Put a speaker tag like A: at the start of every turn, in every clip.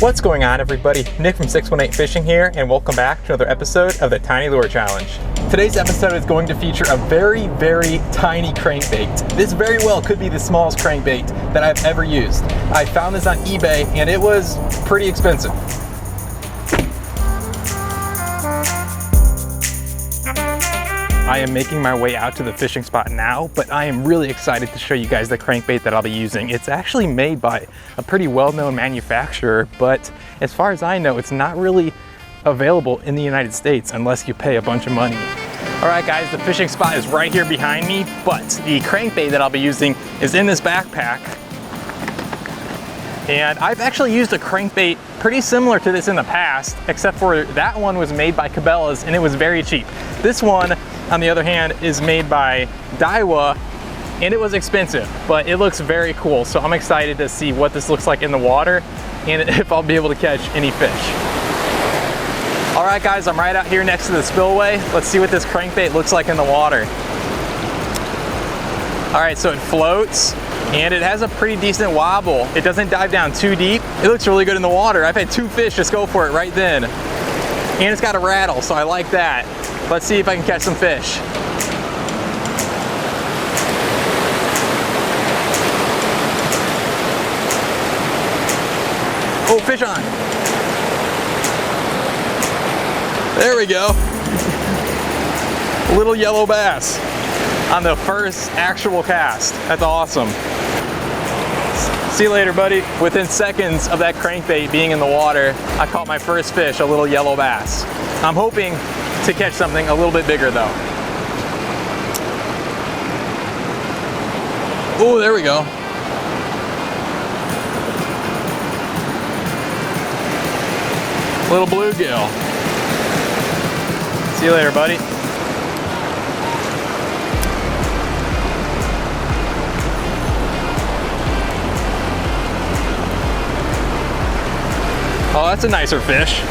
A: What's going on, everybody? Nick from 618 Fishing here, and welcome back to another episode of the Tiny Lure Challenge. Today's episode is going to feature a very, very tiny crankbait. This very well could be the smallest crankbait that I've ever used. I found this on eBay, and it was pretty expensive. I am making my way out to the fishing spot now, but I am really excited to show you guys the crankbait that I'll be using. It's actually made by a pretty well-known manufacturer, but as far as I know, it's not really available in the United States unless you pay a bunch of money. All right, guys, the fishing spot is right here behind me, but the crankbait that I'll be using is in this backpack. And I've actually used a crankbait pretty similar to this in the past, except for that one was made by Cabela's and it was very cheap. This one, on the other hand, is made by Daiwa and it was expensive, but it looks very cool. So I'm excited to see what this looks like in the water and if I'll be able to catch any fish. All right, guys, I'm right out here next to the spillway. Let's see what this crankbait looks like in the water. All right, so it floats and it has a pretty decent wobble. It doesn't dive down too deep. It looks really good in the water. I've had 2 fish just go for it right then. And it's got a rattle, so I like that. Let's see if I can catch some fish. Oh, fish on. There we go. Little yellow bass on the first actual cast. That's awesome. See you later, buddy. Within seconds of that crankbait being in the water, I caught my first fish, a little yellow bass. I'm hoping to catch something a little bit bigger though. Oh, there we go. Little bluegill. See you later, buddy. Oh, that's a nicer fish.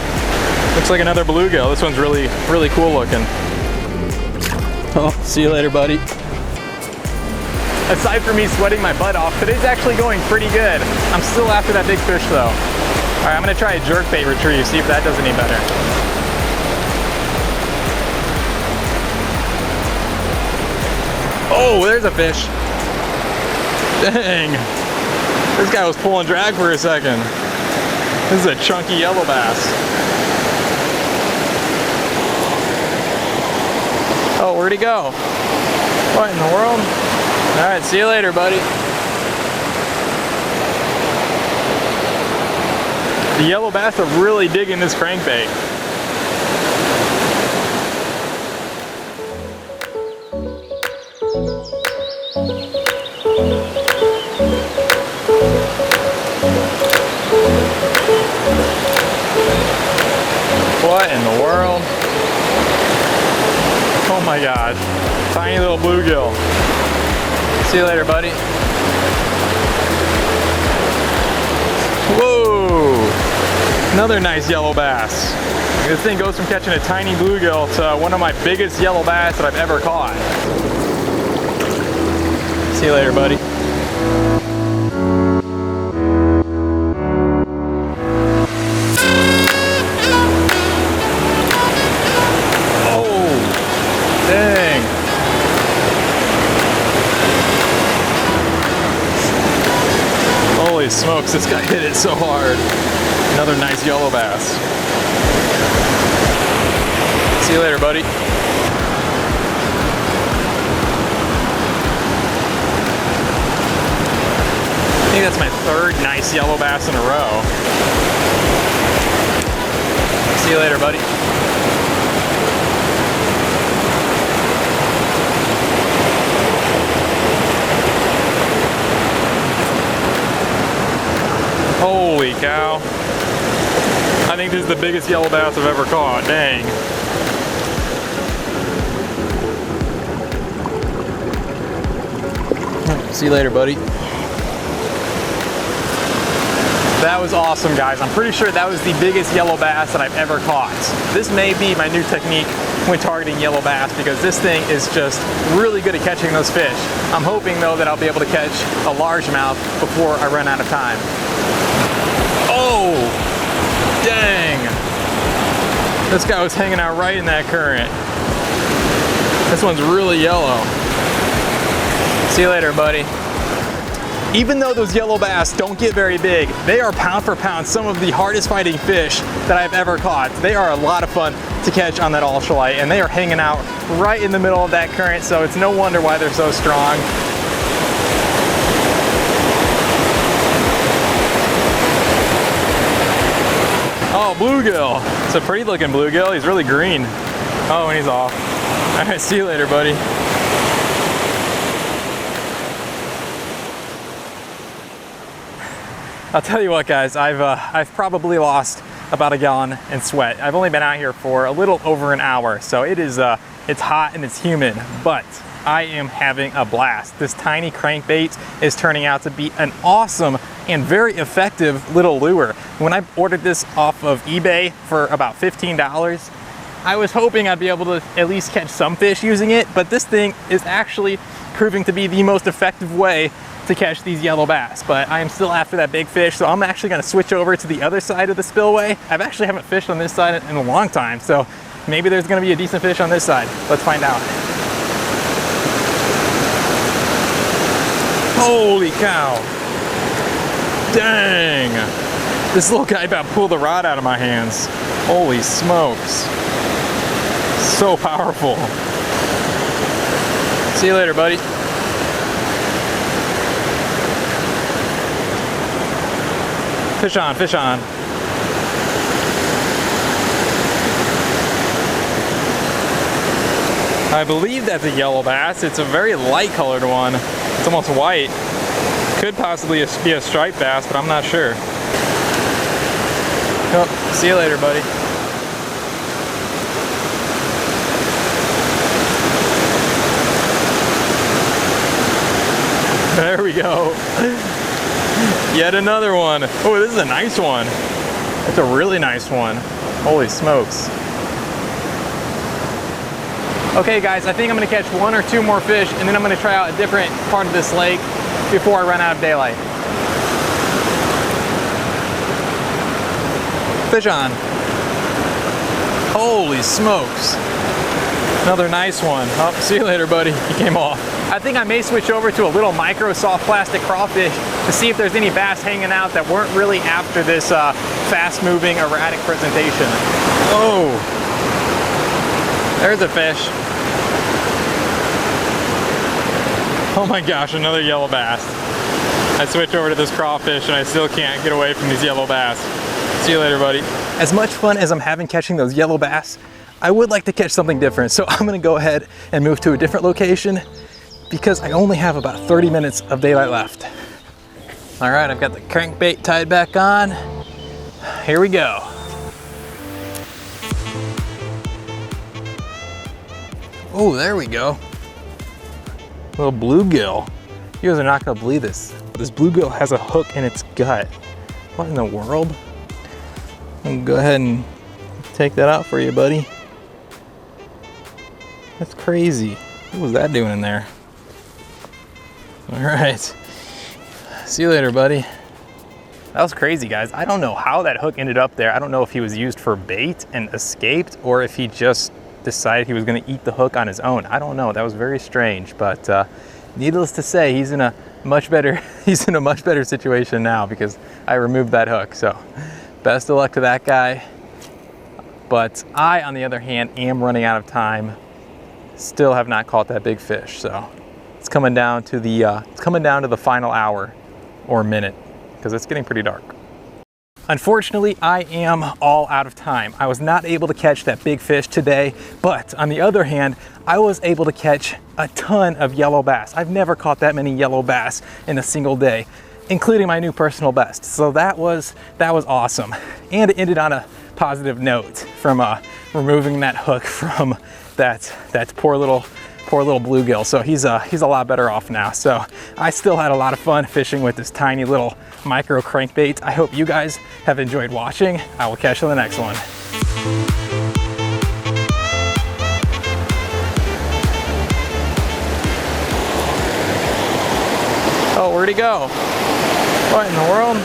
A: Looks like another bluegill. This one's really, really cool looking. Oh, see you later, buddy. Aside from me sweating my butt off, today's actually going pretty good. I'm still after that big fish though. All right, I'm gonna try a jerkbait retrieve, see if that does any better. Oh, there's a fish. Dang. This guy was pulling drag for a second. This is a chunky yellow bass. Oh, where'd he go? What in the world? All right, see you later, buddy. The yellow bass are really digging this crankbait. What in the world? Oh my God, tiny little bluegill. See you later, buddy. Whoa, another nice yellow bass. This thing goes from catching a tiny bluegill to one of my biggest yellow bass that I've ever caught. See you later, buddy. Holy smokes, this guy hit it so hard. Another nice yellow bass. See you later, buddy. I think that's my 3rd nice yellow bass in a row. See you later, buddy. Holy cow. I think this is the biggest yellow bass I've ever caught. Dang. See you later, buddy. That was awesome, guys. I'm pretty sure that was the biggest yellow bass that I've ever caught. This may be my new technique when targeting yellow bass because this thing is just really good at catching those fish. I'm hoping though that I'll be able to catch a largemouth before I run out of time. Oh, This guy was hanging out right in that current. This one's really yellow. See you later, buddy. Even though those yellow bass don't get very big, they are pound for pound some of the hardest fighting fish that I've ever caught. They are a lot of fun to catch on that ultralight, and they are hanging out right in the middle of that current, so it's no wonder why they're so strong. Oh, bluegill. It's a pretty looking bluegill. He's really green. Oh, and he's off. All right, see you later, buddy. I'll tell you what, guys, I've probably lost about a gallon in sweat. I've only been out here for a little over an hour, so it's hot and it's humid, but I am having a blast. This tiny crankbait is turning out to be an awesome and very effective little lure. When I ordered this off of eBay for about $15, I was hoping I'd be able to at least catch some fish using it, but this thing is actually proving to be the most effective way to catch these yellow bass. But I am still after that big fish, so I'm actually gonna switch over to the other side of the spillway. I've actually haven't fished on this side in a long time, so maybe there's gonna be a decent fish on this side. Let's find out. Holy cow. Dang. This little guy about pulled the rod out of my hands. Holy smokes. So powerful. See you later, buddy. Fish on, fish on. I believe that's a yellow bass. It's a very light colored one. It's almost white. Could possibly be a striped bass, but I'm not sure. Oh, see you later, buddy. There we go. Yet another one. Oh, this is a nice one. It's a really nice one. Holy smokes. Okay guys, I think I'm gonna catch one or two more fish, and then I'm gonna try out a different part of this lake before I run out of daylight. Fish on. Holy smokes. Another nice one. Oh, see you later, buddy. He came off. I think I may switch over to a little micro soft plastic crawfish to see if there's any bass hanging out that weren't really after this fast-moving, erratic presentation. Oh, there's a fish. Oh my gosh, another yellow bass. I switched over to this crawfish and I still can't get away from these yellow bass. See you later, buddy. As much fun as I'm having catching those yellow bass, I would like to catch something different. So I'm gonna go ahead and move to a different location because I only have about 30 minutes of daylight left. All right, I've got the crankbait tied back on. Here we go. Oh, there we go. Little bluegill. You guys are not gonna believe this. This bluegill has a hook in its gut. What in the world? I'm gonna go ahead and take that out for you, buddy. That's crazy. What was that doing in there? All right. See you later, buddy. That was crazy, guys. I don't know how that hook ended up there. I don't know if he was used for bait and escaped, or if he just decided he was gonna eat the hook on his own. I don't know, that was very strange, but needless to say, he's in a much better situation now because I removed that hook. So best of luck to that guy. But I, on the other hand, am running out of time. Still have not caught that big fish, so it's coming down to the final hour or minute because it's getting pretty dark. Unfortunately, I am all out of time. I was not able to catch that big fish today, but on the other hand, I was able to catch a ton of yellow bass. I've never caught that many yellow bass in a single day, including my new personal best. So that was awesome. And it ended on a positive note from removing that hook from that poor little bluegill. So he's a lot better off now. So I still had a lot of fun fishing with this tiny little micro crankbait. I hope you guys have enjoyed watching. I will catch you in the next one. Oh, where'd he go? What in the world?